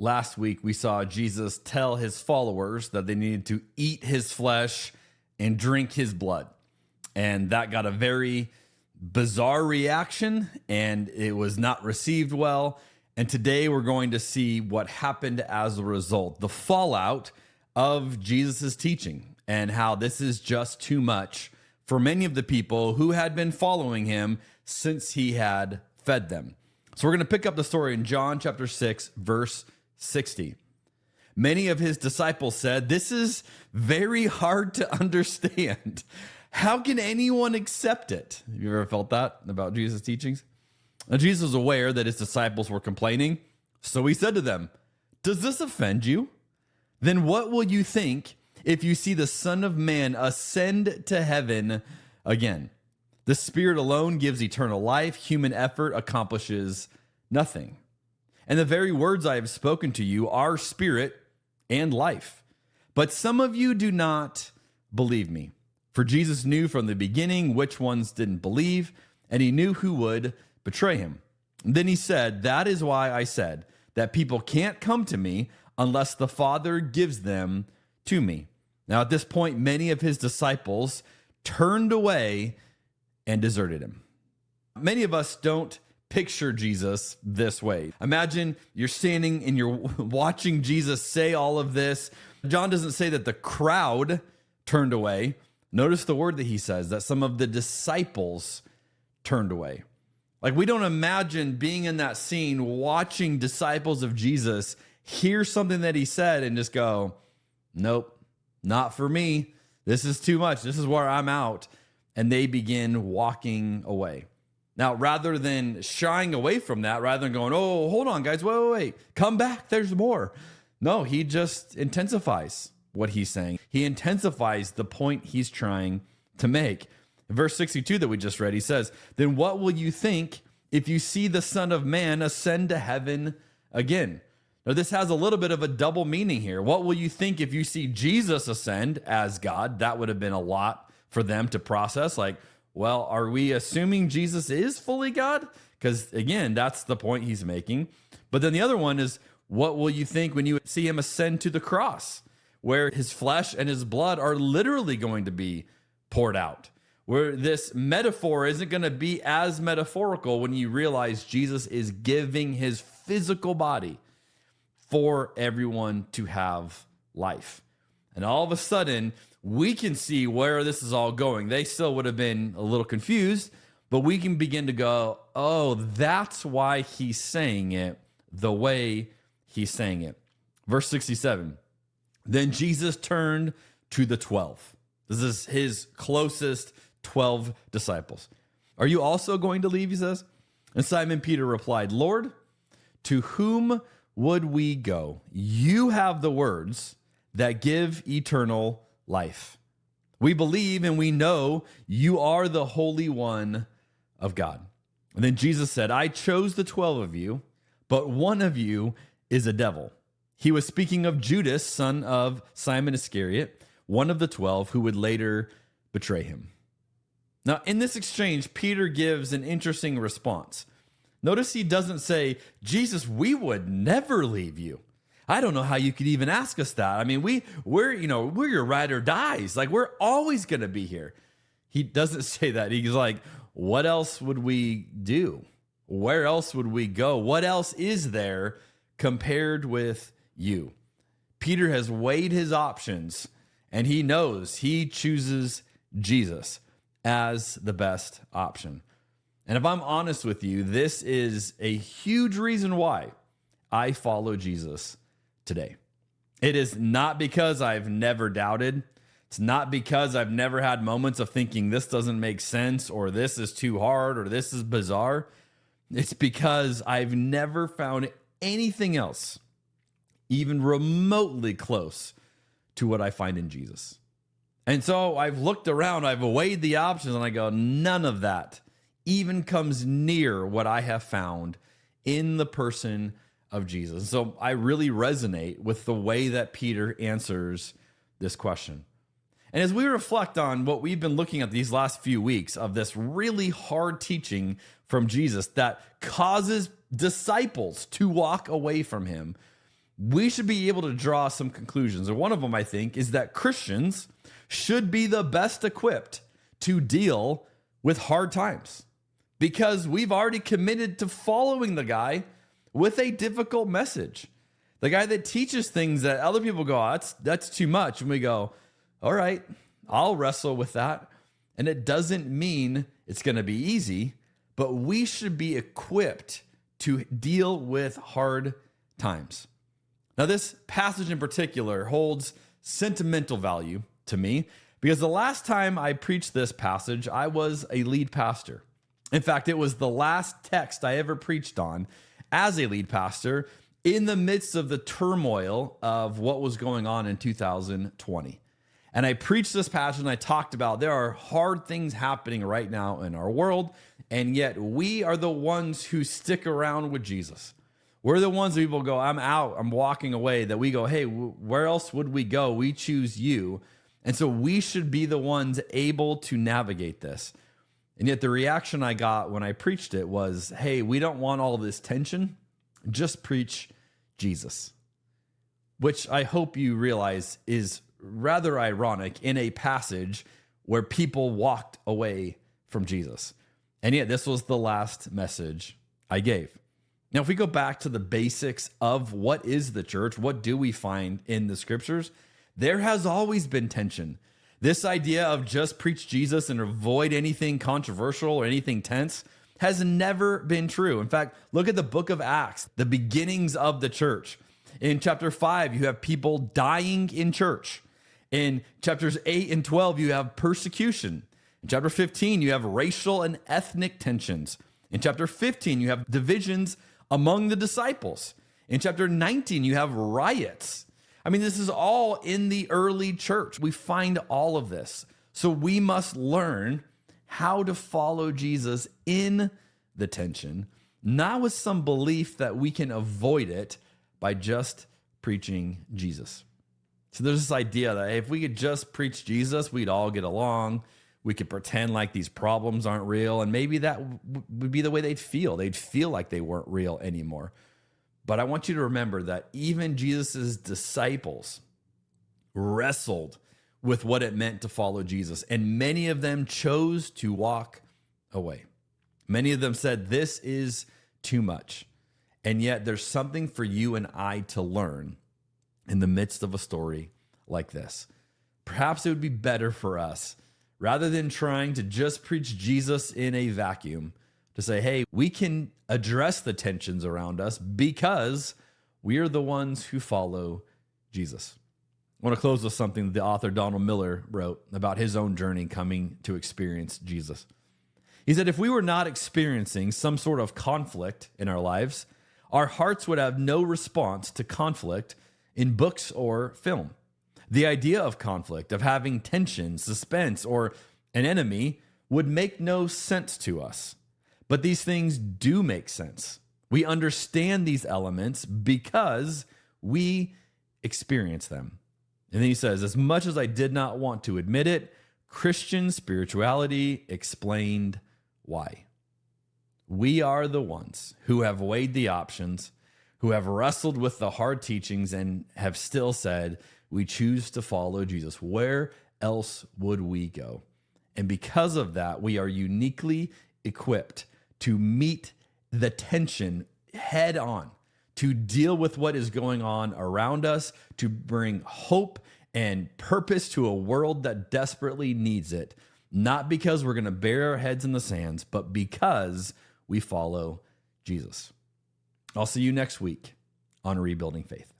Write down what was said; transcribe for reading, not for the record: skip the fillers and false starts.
Last week, we saw Jesus tell his followers that they needed to eat his flesh and drink his blood. And that got a very bizarre reaction, and it was not received well. And today we're going to see what happened as a result, the fallout of Jesus' teaching, and how this is just too much for many of the people who had been following him since he had fed them. So we're going to pick up the story in John chapter 6, verse 60. Many of his disciples said, "This is very hard to understand. How can anyone accept it?" Have you ever felt that about Jesus' teachings? Now, Jesus was aware that his disciples were complaining, so he said to them, "Does this offend you? Then what will you think if you see the Son of Man ascend to heaven again? The Spirit alone gives eternal life. Human effort accomplishes nothing. And the very words I have spoken to you are spirit and life. But some of you do not believe me." For Jesus knew from the beginning which ones didn't believe, and he knew who would betray him. And then he said, "That is why I said that people can't come to me unless the Father gives them to me." Now at this point, many of his disciples turned away and deserted him. Many of us don't picture Jesus this way. Imagine you're standing and you're watching Jesus say all of this. John doesn't say that the crowd turned away. Notice the word that he says, that some of the disciples turned away. Like, we don't imagine being in that scene, watching disciples of Jesus hear something that he said and just go, "Nope, not for me. This is too much. This is where I'm out." And they begin walking away. Now, rather than shying away from that, rather than going, "Oh, hold on, guys, wait, come back, there's more." No, he just intensifies what he's saying. He intensifies the point he's trying to make. In verse 62 that we just read, he says, "Then what will you think if you see the Son of Man ascend to heaven again?" Now, this has a little bit of a double meaning here. What will you think if you see Jesus ascend as God? That would have been a lot for them to process. Like, well, are we assuming Jesus is fully God? Because again, that's the point he's making. But then the other one is, what will you think when you see him ascend to the cross, where his flesh and his blood are literally going to be poured out, where this metaphor isn't going to be as metaphorical when you realize Jesus is giving his physical body for everyone to have life. And all of a sudden, we can see where this is all going. They still would have been a little confused, but we can begin to go, oh, that's why he's saying it the way he's saying it. Verse 67, "Then Jesus turned to the 12. This is his closest 12 disciples. "Are you also going to leave?" he says. And Simon Peter replied, "Lord, to whom would we go? You have the words that give eternal life. We believe and we know you are the Holy One of God." And then Jesus said, "I chose the 12 of you, but one of you is a devil." He was speaking of Judas, son of Simon Iscariot, one of the 12 who would later betray him. Now, in this exchange, Peter gives an interesting response. Notice he doesn't say, "Jesus, we would never leave you. I don't know how you could even ask us that. I mean, we're your ride or dies. Like, we're always going to be here." He doesn't say that. He's like, what else would we do? Where else would we go? What else is there compared with you? Peter has weighed his options, and he knows he chooses Jesus as the best option. And if I'm honest with you, this is a huge reason why I follow Jesus today. It is not because I've never doubted. It's not because I've never had moments of thinking this doesn't make sense, or this is too hard, or this is bizarre. It's because I've never found anything else even remotely close to what I find in Jesus. And so I've looked around, I've weighed the options, and I go, none of that even comes near what I have found in the person of Jesus. So I really resonate with the way that Peter answers this question. And as we reflect on what we've been looking at these last few weeks of this really hard teaching from Jesus that causes disciples to walk away from him, we should be able to draw some conclusions. And one of them, I think, is that Christians should be the best equipped to deal with hard times because we've already committed to following the guy with a difficult message. The guy that teaches things that other people go, oh, that's too much. And we go, all right, I'll wrestle with that. And it doesn't mean it's going to be easy, but we should be equipped to deal with hard times. Now, this passage in particular holds sentimental value to me because the last time I preached this passage, I was a lead pastor. In fact, it was the last text I ever preached on as a lead pastor in the midst of the turmoil of what was going on in 2020. And I preached this passage and I talked about there are hard things happening right now in our world, and yet we are the ones who stick around with Jesus. We're the ones that people go, I'm out, I'm walking away, that we go, hey, where else would we go? We choose you. And so we should be the ones able to navigate this. And yet the reaction I got when I preached it was, hey, we don't want all this tension. Just preach Jesus. Which I hope you realize is rather ironic in a passage where people walked away from Jesus. And yet this was the last message I gave. Now, if we go back to the basics of what is the church, what do we find in the scriptures? There has always been tension. This idea of just preach Jesus and avoid anything controversial or anything tense has never been true. In fact, look at the book of Acts, the beginnings of the church. In chapter 5, you have people dying in church. In chapters 8 and 12, you have persecution. In chapter 15, you have racial and ethnic tensions. In chapter 15, you have divisions among the disciples. In chapter 19, you have riots. I mean, this is all in the early church. We find all of this. So we must learn how to follow Jesus in the tension, not with some belief that we can avoid it by just preaching Jesus. So there's this idea that if we could just preach Jesus, we'd all get along. We could pretend like these problems aren't real, and maybe that would be the way they'd feel. They'd feel like they weren't real anymore. But I want you to remember that even Jesus's disciples wrestled with what it meant to follow Jesus, and many of them chose to walk away. Many of them said, this is too much. And yet there's something for you and I to learn in the midst of a story like this. Perhaps it would be better for us, rather than trying to just preach Jesus in a vacuum, to say, hey, we can address the tensions around us because we are the ones who follow Jesus. I want to close with something that the author Donald Miller wrote about his own journey coming to experience Jesus. He said, if we were not experiencing some sort of conflict in our lives, our hearts would have no response to conflict in books or film. The idea of conflict, of having tension, suspense, or an enemy would make no sense to us. But these things do make sense. We understand these elements because we experience them. And then he says, as much as I did not want to admit it, Christian spirituality explained why. We are the ones who have weighed the options, who have wrestled with the hard teachings, and have still said, we choose to follow Jesus. Where else would we go? And because of that, we are uniquely equipped to meet the tension head on, to deal with what is going on around us, to bring hope and purpose to a world that desperately needs it. Not because we're going to bury our heads in the sands, but because we follow Jesus. I'll see you next week on Rebuilding Faith.